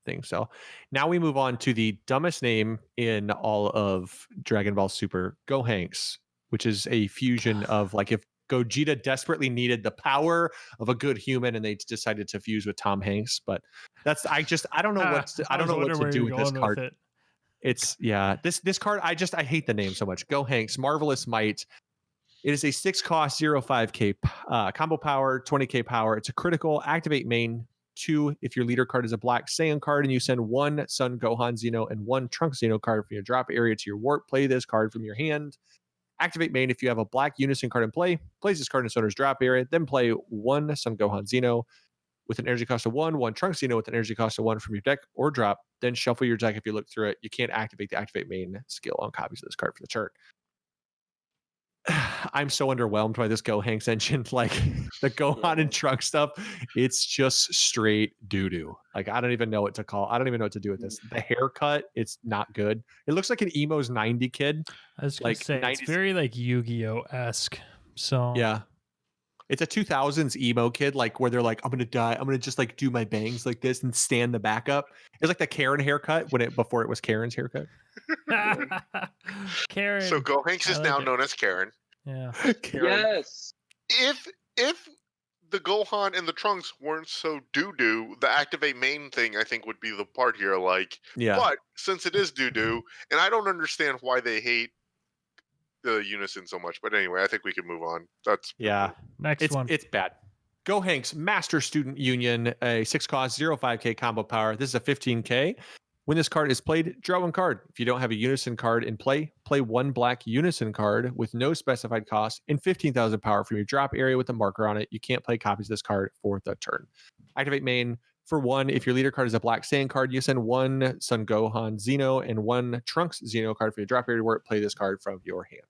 thing. So now we move on to the dumbest name in all of Dragon Ball Super, Gohanks, which is a fusion of like if Gogeta desperately needed the power of a good human and they decided to fuse with Tom Hanks. But that's I don't know what to do with this card. It's this card I hate the name so much. Gohanks, Marvelous Might. It is a 6-cost 0-5k combo power, 20k power. It's a critical. Activate main 2 if your leader card is a black Saiyan card and you send 1 Sun Gohan Xeno and 1 Trunks Xeno card from your drop area to your warp. Play this card from your hand. Activate main if you have a black Unison card in play. Plays this card in its owner's drop area. Then play 1 Sun Gohan Xeno with an energy cost of 1, 1 Trunks Xeno with an energy cost of 1 from your deck or drop. Then shuffle your deck if you look through it. You can't activate the activate main skill on copies of this card for the turn. I'm so underwhelmed by this Gohanks engine. Like the Gohan and Trunks stuff, it's just straight doo-doo. Like I don't even know what to call. I don't even know what to do with this. The haircut, it's not good. It looks like an emo's 90 kid. I was like say, 90s. It's very like Yu-Gi-Oh-esque. So yeah. It's a 2000s emo kid, like where they're like, I'm gonna die. I'm gonna just like do my bangs like this and stand the back up. It's like the Karen haircut before it was Karen's haircut. Karen. So Gohanks is now known as Karen. Yeah. Karen. Yes. If the Gohan and the Trunks weren't so doo-doo, the activate main thing I think would be the part here. Like, but since it is doo-doo, and I don't understand why they hate the Unison so much. But anyway, I think we can move on. That's next one. It's bad. Gohanks Master Student Union, a 6-cost 0-5k combo power. This is a 15k. When this card is played, draw 1 card. If you don't have a Unison card in play, play 1 black Unison card with no specified cost and 15,000 power from your drop area with a marker on it. You can't play copies of this card for the turn. Activate main for 1. If your leader card is a black Saiyan card, you send 1 Sun Gohan Xeno and 1 Trunks Xeno card for your drop area where play this card from your hand.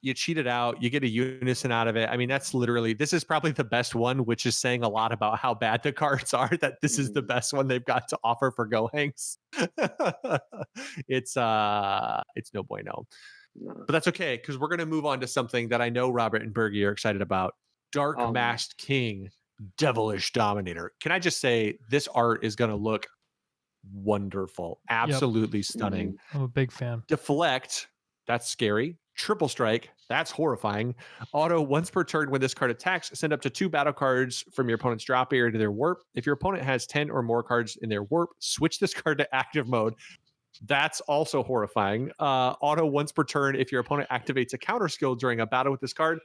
You cheat it out. You get a Unison out of it. I mean, this is probably the best one, which is saying a lot about how bad the cards are, that this is the best one they've got to offer for Gohanks. It's no bueno. But that's okay, because we're going to move on to something that I know Robert and Bergy are excited about. Dark Masked King, Devilish Dominator. Can I just say, this art is going to look wonderful. Absolutely stunning. I'm a big fan. Deflect, that's scary. Triple Strike, that's horrifying. Auto, once per turn when this card attacks, send up to 2 battle cards from your opponent's drop area to their warp. If your opponent has 10 or more cards in their warp, switch this card to active mode. That's also horrifying. Auto, once per turn, if your opponent activates a counter skill during a battle with this card,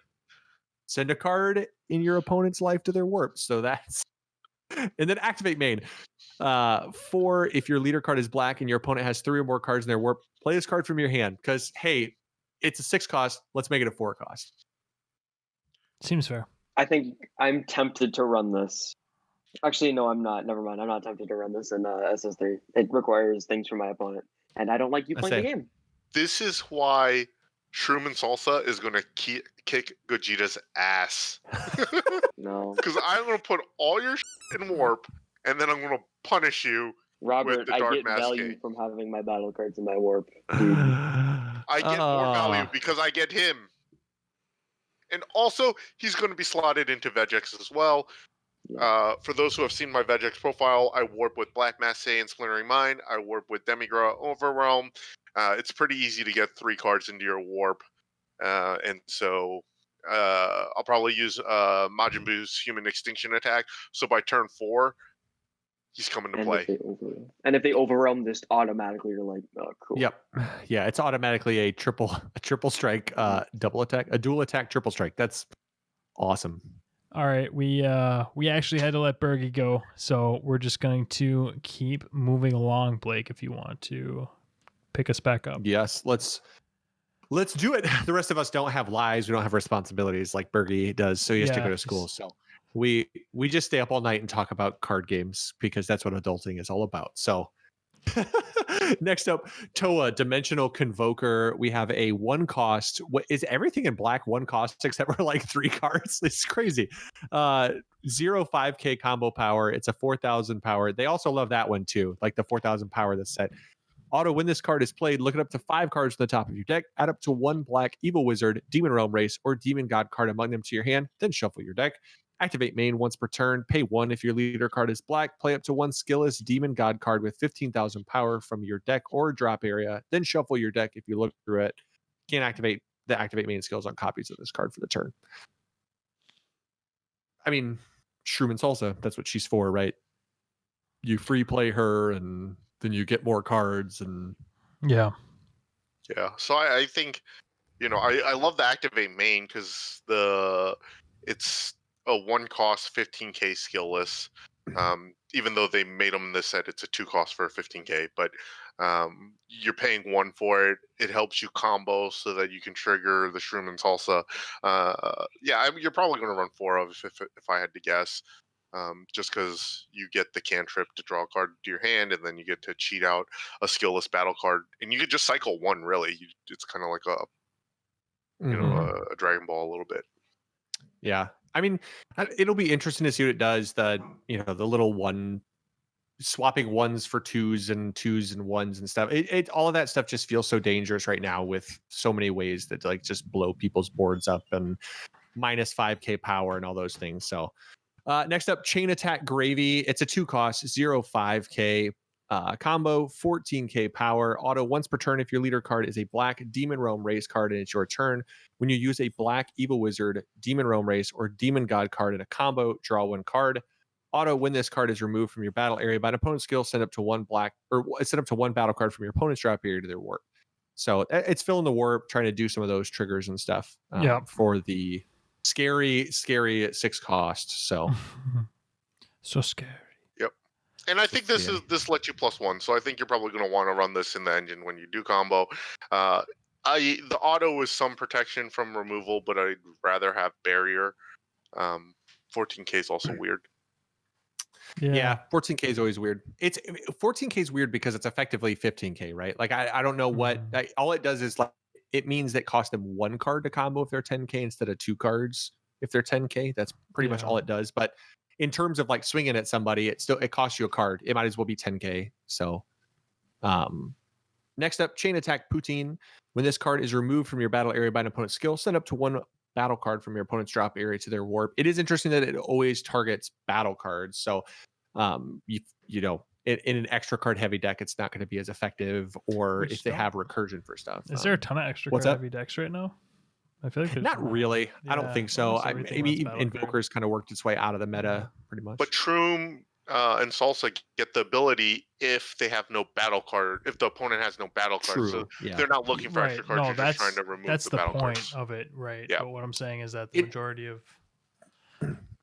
send a card in your opponent's life to their warp. So that's... And then activate main. 4, if your leader card is black and your opponent has 3 or more cards in their warp, play this card from your hand. Because, hey, it's a 6 cost. Let's make it a 4 cost. Seems fair. I think I'm tempted to run this. Actually, no, I'm not. Never mind. I'm not tempted to run this in SS3. It requires things from my opponent, and I don't like you playing the game. This is why Shroom and Salsa is going to kick Gogeta's ass. No. Because I'm going to put all your shit in warp, and then I'm going to punish you. Robert, with the Dark I get Mask value King. from having my battle cards in my warp. Dude. I get more value because I get him. And also, he's going to be slotted into Vegeks as well. For those who have seen my Vegeks profile, I warp with Black Mass Saiyan Splintering Mind. I warp with Demigra Overwhelm. It's pretty easy to get 3 cards into your warp. And so I'll probably use Majin Buu's Human Extinction attack. So by turn 4, he's coming to play. If they overwhelm this automatically, you're like, oh, cool. Yep. Yeah, it's automatically a triple strike double attack, a dual attack triple strike. That's awesome. All right, we actually had to let Bergy go, so we're just going to keep moving along. Blake, if you want to pick us back up. Yes, let's do it. The rest of us don't have lives, we don't have responsibilities like Bergy does, so he has to go to school. So We just stay up all night and talk about card games because that's what adulting is all about. So next up, Toa, Dimensional Convoker. We have a 1 cost. What is everything in black 1 cost except for like 3 cards? It's crazy. 5K combo power. It's a 4,000 power. They also love that one too, like the 4,000 power that's set. Auto, when this card is played, look it up to 5 cards from the top of your deck, add up to 1 black Evil Wizard, Demon Realm Race, or Demon God card among them to your hand, then shuffle your deck. Activate main once per turn, pay 1 if your leader card is black, play up to 1 skillless Demon God card with 15,000 power from your deck or drop area, then shuffle your deck if you look through it. Can't activate the activate main skills on copies of this card for the turn. I mean, Shroom and Salsa, that's what she's for, right? You free play her and then you get more cards and Yeah. So I think, I love the activate main because it's a 1 cost 15k skillless. Even though they made them in this set, it's a 2 cost for 15k, but you're paying 1 for it. It helps you combo so that you can trigger the Shroom and Salsa. You're probably going to run 4 of if I had to guess. Just because you get the cantrip to draw a card to your hand, and then you get to cheat out a skillless battle card, and you could just cycle 1. Really, it's kind of like a Dragon Ball a little bit. Yeah, I mean, it'll be interesting to see what it does. The little one swapping 1s for 2s and 2s and 1s and stuff. It all of that stuff just feels so dangerous right now with so many ways that like just blow people's boards up and minus 5k power and all those things. So. Next up, Chain Attack Gravy. It's a 2 cost, 5K combo, 14k power. Auto once per turn if your leader card is a black Demon Realm Race card and it's your turn. When you use a black Evil Wizard, Demon Realm Race, or Demon God card in a combo, draw 1 card. Auto, when this card is removed from your battle area by an opponent's skill, send up to 1 battle card from your opponent's drop area to their warp. So it's filling the warp, trying to do some of those triggers and stuff for the scary 6 cost. So scary. Yep. And I think this lets you +1, so I think you're probably going to want to run this in the engine when you do combo. The auto is some protection from removal, but I'd rather have barrier. 14k is also weird. Yeah, 14k is always weird. 14k is weird because it's effectively 15k, right? Like I don't know what all it does is like it means that cost them 1 card to combo if they're 10k instead of 2 cards if they're 10k. That's pretty much all it does. But in terms of like swinging at somebody, it costs you a card. It might as well be 10k. So, next up, Chain Attack Poutine. When this card is removed from your battle area by an opponent's skill, send up to 1 battle card from your opponent's drop area to their warp. It is interesting that it always targets battle cards. So, in an extra card heavy deck, it's not going to be as effective, or if they have recursion for stuff. Is there a ton of extra card heavy decks right now? I feel like not really. I don't think so. Maybe Invoker's kind of worked its way out of the meta pretty much. But Shroom and Salsa get the ability if they have no battle card. If the opponent has no battle card, so they're not looking for extra cards. They're just trying to remove the battle cards. That's the point of it, right? Yeah. But what I'm saying is that the majority of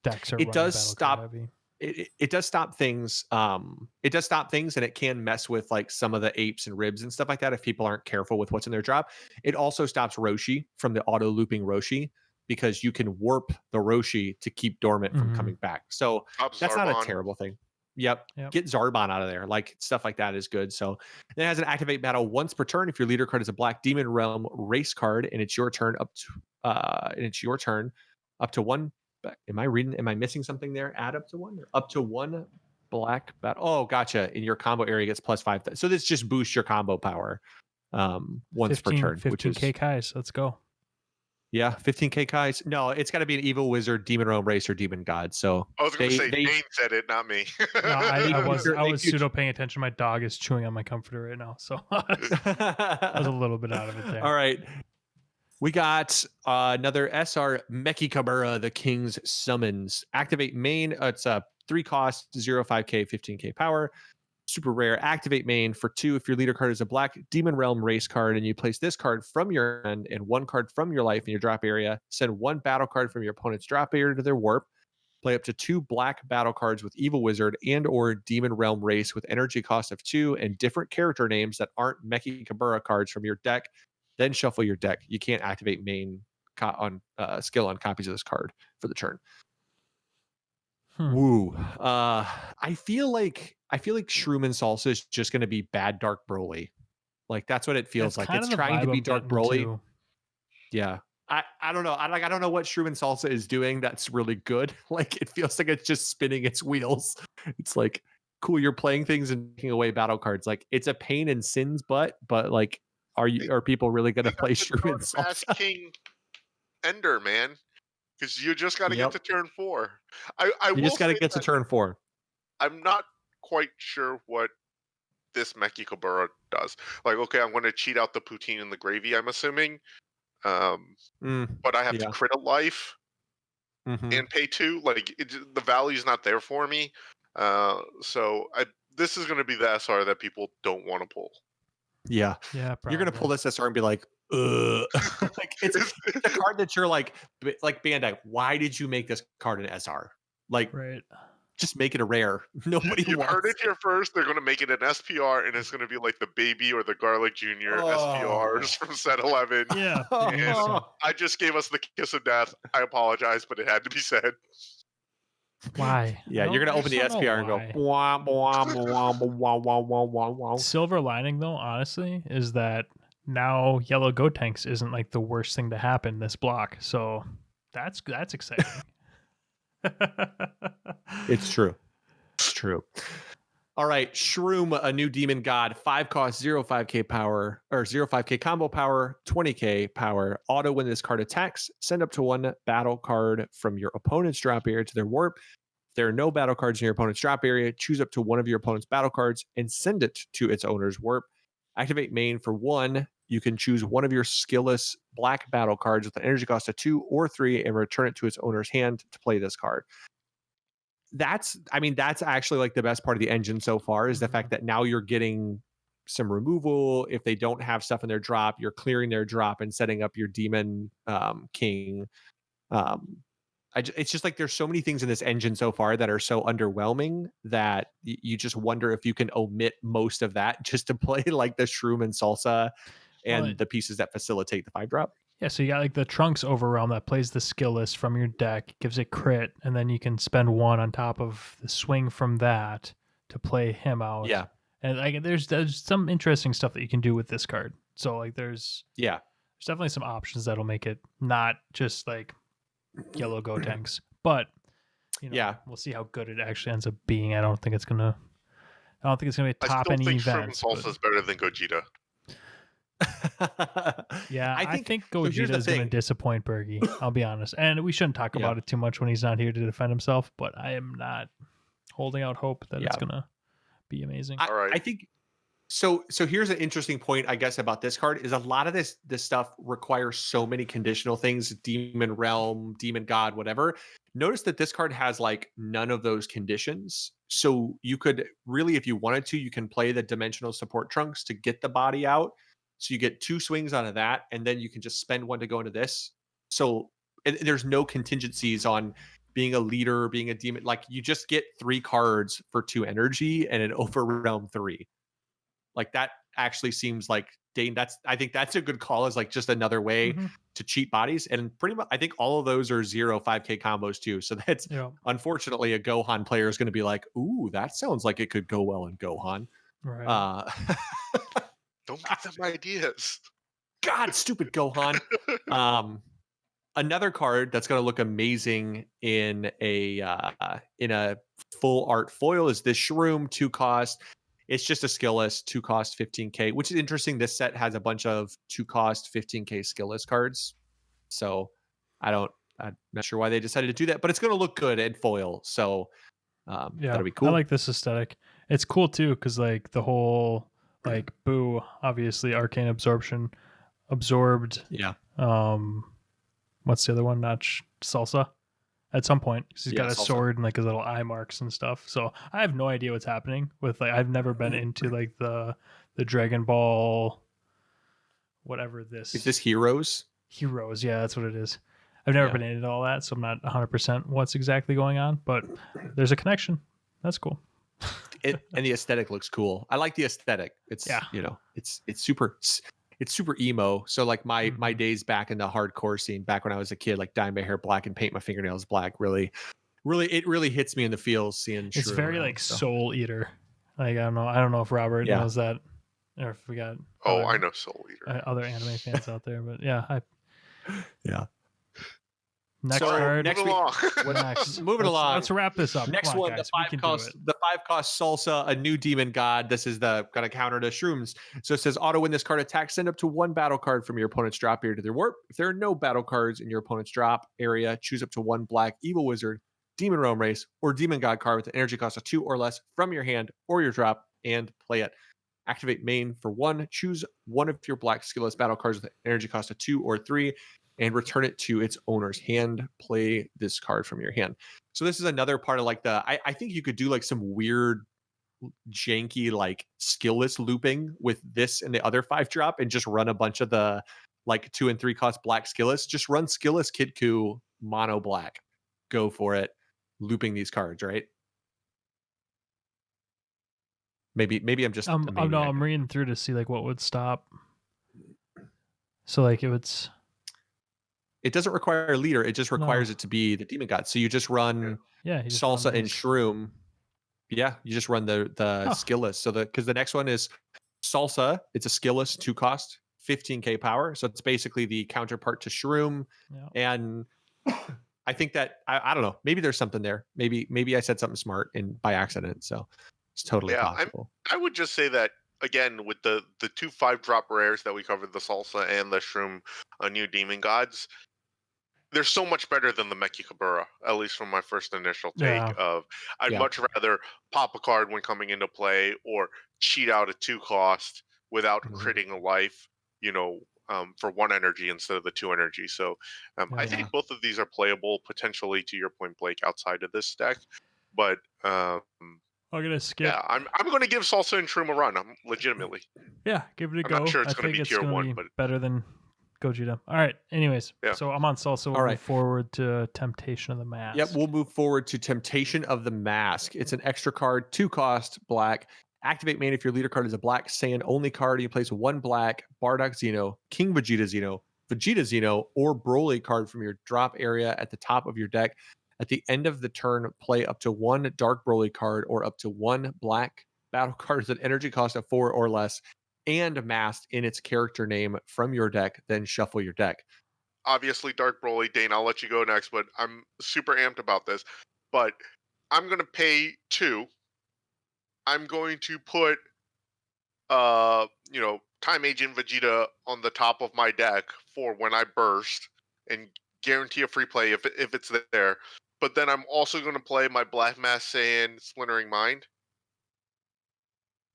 decks are. It does stop. Heavy. It does stop things. It does stop things, and it can mess with like some of the apes and ribs and stuff like that if people aren't careful with what's in their drop. It also stops Roshi from the auto looping Roshi because you can warp the Roshi to keep dormant from coming back. So that's not a terrible thing. Yep. Get Zarbon out of there. Like stuff like that is good. So it has an activate battle once per turn. If your leader card is a black Demon Realm Race card and it's your turn up to 1. Am I missing something there? Add up to 1 or up to 1 black battle. Oh, gotcha. In your combo area gets +5. So this just boosts your combo power once per turn. 15k Kais. Let's go. Yeah, 15k Kais. No, it's got to be an Evil Wizard, Demon Realm Race, or Demon God. So I was going to say Dane said it, not me. No, I was pseudo paying attention. My dog is chewing on my comforter right now, so I was a little bit out of it there. All right. We got another SR Makobura, the King's Summons. Activate main. It's a 3 cost, 5k, 15k power. Super rare. Activate main for 2 if your leader card is a black Demon Realm Race card and you place this card from your hand and 1 card from your life in your drop area. Send 1 battle card from your opponent's drop area to their warp. Play up to 2 black battle cards with Evil Wizard and or Demon Realm Race with energy cost of 2 and different character names that aren't Makobura cards from your deck. Then shuffle your deck. You can't activate main skill on copies of this card for the turn. Woo. I feel like Shroom and Salsa is just going to be bad Dark Broly. Like that's what it feels That's like. kind It's of the trying to vibe be I'm Dark getting, Broly. too. Yeah. I don't know. I don't know what Shroom and Salsa is doing that's really good. Like it feels like it's just spinning its wheels. It's like, cool, you're playing things and taking away battle cards. Like it's a pain in Sin's butt, but like are people really gonna play Shroom and Ash Salsa? King Ender, man. Because you just got to get Yep. to turn 4. I You will just gotta say get to that turn 4. I'm not quite sure what this Makobura does. Like, okay, I'm going to cheat out the poutine and the gravy, I'm assuming. But I have to Yeah. crit a life Mhm. and pay 2. Like, the value's not there for me. So this is going to be the SR that people don't want to pull. Yeah. Yeah, probably. You're gonna pull this SR and be like, like it's a card that you're like Bandai, why did you make this card an SR? Like, Right. just make it a rare. Nobody You've wants heard it here first. They're going to make it an SPR, and it's going to be like the Baby or the Garlic Jr. SPRs from set 11. Yeah. And I just gave us the kiss of death. I apologize, but it had to be said. Why? Yeah, you're gonna open the SPR and go wah, wah, wah, wah, wah, wah, wah, wah. Silver lining though, honestly, is that now yellow Gotenks isn't like the worst thing to happen this block. So that's exciting. It's true. It's true. All right, Shroom, a new demon god, 5 cost, 0-5k power, or 0-5k combo power, 20k power. Auto when this card attacks, send up to 1 battle card from your opponent's drop area to their warp. If there are no battle cards in your opponent's drop area, choose up to 1 of your opponent's battle cards and send it to its owner's warp. Activate main for 1. You can choose 1 of your skillless black battle cards with an energy cost of 2 or 3 and return it to its owner's hand to play this card. That's actually like the best part of the engine so far is the fact that now you're getting some removal. If they don't have stuff in their drop, you're clearing their drop and setting up your demon king. It's just like there's so many things in this engine so far that are so underwhelming that you just wonder if you can omit most of that just to play like the Shroom and Salsa and the pieces that facilitate the 5-drop. Yeah, so you got like the Trunks Overwhelm that plays the skill list from your deck, gives it crit, and then you can spend 1 on top of the swing from that to play him out. Yeah. And like there's some interesting stuff that you can do with this card. So like there's definitely some options that'll make it not just like yellow Gotenks. But we'll see how good it actually ends up being. I don't think it's gonna be top any events. I still think Shroom and Salsa is better than Gogeta. Yeah, I think Gogeta is going to disappoint Bergy. I'll be honest, and we shouldn't talk about it too much when he's not here to defend himself. But I am not holding out hope that it's going to be amazing. All right, I think so. Here's an interesting point, I guess, about this card is a lot of this stuff requires so many conditional things: Demon Realm, Demon God, whatever. Notice that this card has like none of those conditions. So you could really, if you wanted to, you can play the Dimensional Support Trunks to get the body out. So you get 2 swings out of that, and then you can just spend 1 to go into this. So there's no contingencies on being a leader, being a demon. Like you just get 3 cards for 2 energy and an overwhelm 3. Like that actually seems like Dane. I think that's a good call. Is like just another way to cheat bodies, and pretty much I think all of those are 0-5k combos too. So that's unfortunately a Gohan player is going to be like, ooh, that sounds like it could go well in Gohan. Right. Don't give them ideas. God, stupid Gohan. Another card that's going to look amazing in a full art foil is this Shroom, 2 cost. It's just a skillless 2 cost 15k, which is interesting. This set has a bunch of 2 cost 15k skillless cards. So I'm not sure why they decided to do that, but it's going to look good in foil. So that'll be cool. I like this aesthetic. It's cool too because like the whole like Boo, obviously arcane absorption absorbed. Yeah. What's the other one? Not Salsa. At some point, because he's got a Salsa. sword and like his little eye marks and stuff. So I have no idea what's happening with like I've never been into like the Dragon Ball, whatever this is. This Heroes. Heroes, yeah, that's what it is. I've never been into all that, so I'm not 100% what's exactly going on, but there's a connection. That's cool. And the aesthetic looks cool. I like the aesthetic. It's it's super emo. So like my days back in the hardcore scene, back when I was a kid, like dye my hair black and paint my fingernails black, really it really hits me in the feels seeing. It's Shroom very around, like so. Soul Eater. Like I don't know if Robert Yeah. knows that, or if we got Oh, other, I know Soul Eater. other anime fans out there, but yeah. Yeah. Next So, card. next Moving along. Next. Moving along. Let's wrap this up. Next Come on, one, guys. the We five can cost, do it. the 5-cost Salsa, a new demon god. This is the kind of counter to Shrooms. So it says auto win this card attack. Send up to 1 battle card from your opponent's drop area to their warp. If there are no battle cards in your opponent's drop area, choose up to 1 black evil wizard, demon realm race, or demon god card with an energy cost of 2 or less from your hand or your drop and play it. Activate main for 1. Choose one of your black skillless battle cards with an energy cost of 2 or 3 and return it to its owner's hand. Play this card from your hand. So this is another part of like I think you could do like some weird janky like skillless looping with this and the other 5 drop and just run a bunch of the like 2 and 3 cost black skillless. Just run skillless Kidku mono black. Go for it. Looping these cards, right? Maybe I'm just I'm reading through to see like what would stop. So like it doesn't require a leader, it just requires it to be the demon god. So you just run Salsa and Shroom. Yeah, you just run the skillless. So because the next one is Salsa, it's a skillless 2 cost, 15k power. So it's basically the counterpart to Shroom. Yeah. And I think that I don't know, maybe there's something there. Maybe I said something smart by accident. So it's totally possible. I would just say that again with the 2 5-drop rares that we covered, the Salsa and the Shroom, new demon gods. They're so much better than the Makobura, at least from my first initial take of I'd much rather pop a card when coming into play or cheat out a 2 cost without critting a life, for 1 energy instead of the 2 energy. So I think both of these are playable potentially, to your point, Blake, outside of this deck. But I'm gonna skip. Yeah, I'm gonna give Salsa and Shroom a run. I'm legitimately. Yeah, give it a go. I'm not sure it's I gonna think be tier 1, but better than Gogeta. All right. Anyways, so I'm on Salsa. We'll move forward to Temptation of the Mask. Yep, we'll move forward to Temptation of the Mask. It's an extra card, 2 cost, black. Activate main if your leader card is a black Saiyan only card. You place 1 black Bardock Xeno, King Vegeta Xeno, Vegeta Xeno, or Broly card from your drop area at the top of your deck. At the end of the turn, play up to 1 Dark Broly card or up to 1 black battle card with an energy cost of 4 or less and masked in its character name from your deck, then shuffle your deck. Obviously, Dark Broly, Dane, I'll let you go next, but I'm super amped about this. But I'm going to pay 2. I'm going to put, Time Agent Vegeta on the top of my deck for when I burst and guarantee a free play if it's there. But then I'm also going to play my Black Mask Saiyan Splintering Mind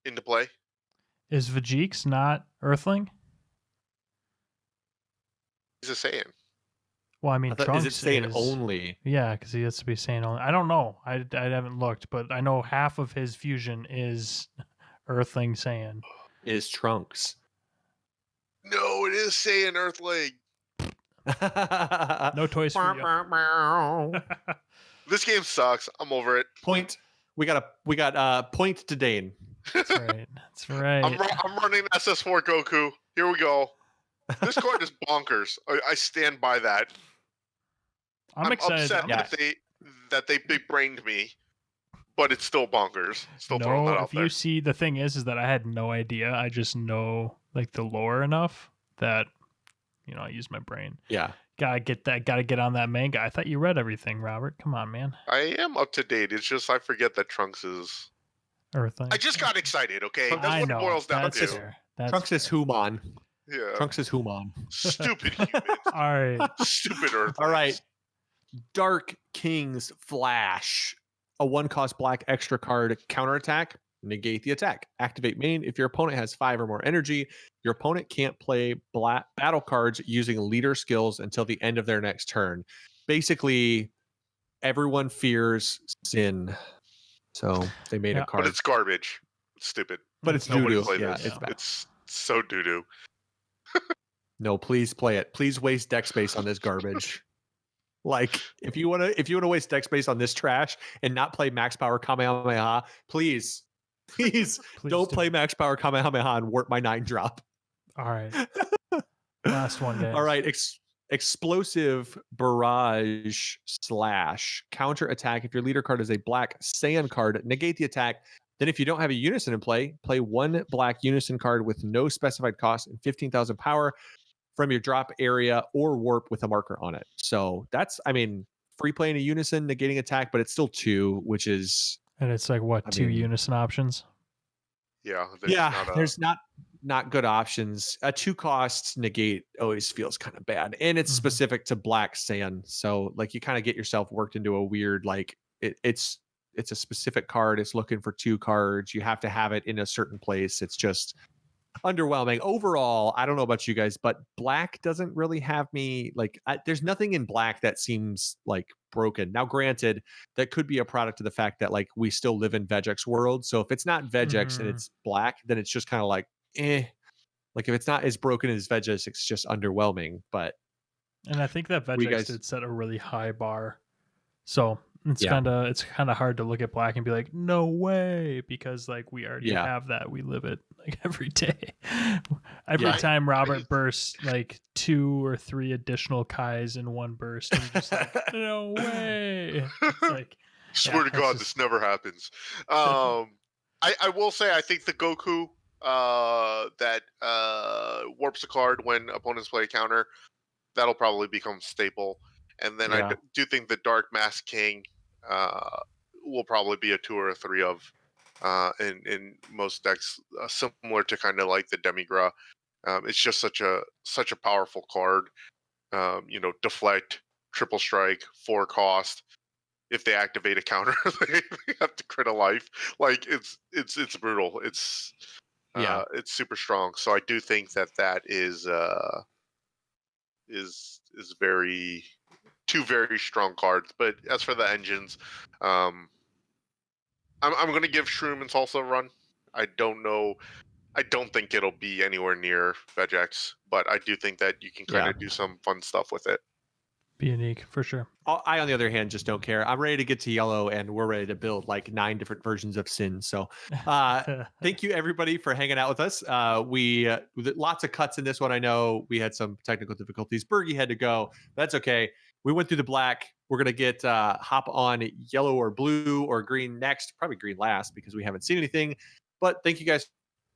into play. Is Vegeks not Earthling? He's a Saiyan. Well, I mean, Trunks is it Saiyan only? Yeah, because he has to be Saiyan only. I don't know. I haven't looked, but I know half of his fusion is Earthling Saiyan. Is Trunks. No, it is Saiyan Earthling. No toys for you. This game sucks. I'm over it. Point. We got point to Dane. That's right. That's right. I'm running SS4 Goku. Here we go. This card is bonkers. I stand by that. I'm excited. Upset that they big brained me, but it's still bonkers. Still throwing that out there. You see, the thing is that I had no idea. I just know like the lore enough that I use my brain. Yeah. Gotta get on that manga. I thought you read everything, Robert. Come on, man. I am up to date. It's just I forget that Trunks is Earthling. I just got excited, okay? That's what it boils down to. Trunks is Human. Yeah. Trunks is Human. Stupid humans. All right. Stupid Earth. All right. Dark King's Flash. A 1-cost black extra card counterattack. Negate the attack. Activate main. If your opponent has 5 or more energy, your opponent can't play black battle cards using leader skills until the end of their next turn. Basically, everyone fears Sin. So they made a card. But it's garbage. It's stupid. But it's doo-doo. Yeah, it's so doo-doo. No, please play it. Please waste deck space on this garbage. Like, if you want to waste deck space on this trash and not play max power Kamehameha, please don't play max power Kamehameha and warp my 9 drop. All right. Last one, guys. All right. explosive barrage / counter attack. If your leader card is a black sand card, negate the attack. Then if you don't have a Unison in play one black Unison card with no specified cost and 15,000 power from your drop area or warp with a marker on it. So that's, I mean, free playing a Unison, negating attack, but it's still 2, which is... And it's like, what, 2 Unison options? Yeah. There's not good options. A 2 cost negate always feels kind of bad. And it's specific to black sand. So like you kind of get yourself worked into a weird, like it's a specific card. It's looking for 2 cards. You have to have it in a certain place. It's just underwhelming. Overall, I don't know about you guys, but black doesn't really have me like there's nothing in black that seems like broken. Now granted, that could be a product of the fact that like we still live in Vegeks world. So if it's not Vegeks and it's black, then it's just kind of like like if it's not as broken as Vegeks, it's just underwhelming. But and I think that Vegeks did set a really high bar. So it's kind of hard to look at black and be like, no way, because like we already have that. We live it like every day. Every time Robert bursts like 2 or 3 additional Kais in one burst, and just like, no way. It's like, swear to God, this never happens. I will say I think the Goku that warps a card when opponents play a counter, that'll probably become staple. And then I do think the Dark Mask King will probably be a 2 or a 3 of in most decks, similar to kind of like the Demigra. It's just such a powerful card. Deflect, triple strike, 4 cost. If they activate a counter, they have to crit a life. Like it's brutal. It's super strong. So I do think that is very 2 very strong cards. But as for the engines, I'm going to give Shroom and Salsa a run. I don't know. I don't think it'll be anywhere near Vegeks, but I do think that you can kind of do some fun stuff with it. Be unique for sure. I, on the other hand, just don't care. I'm ready to get to yellow, and we're ready to build like 9 different versions of Sin. So thank you, everybody, for hanging out with us. We lots of cuts in this one. I know we had some technical difficulties. Bergy had to go. That's okay. We went through the black. We're going to get hop on yellow or blue or green next. Probably green last because we haven't seen anything. But thank you guys.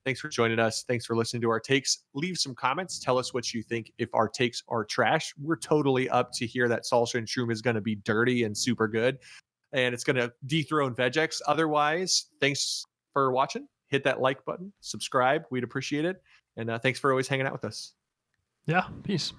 Thanks for joining us. Thanks for listening to our takes. Leave some comments. Tell us what you think if our takes are trash. We're totally up to hear that Salsa and Shroom is going to be dirty and super good. And it's going to dethrone Vegeks. Otherwise, thanks for watching. Hit that like button. Subscribe. We'd appreciate it. And thanks for always hanging out with us. Yeah. Peace.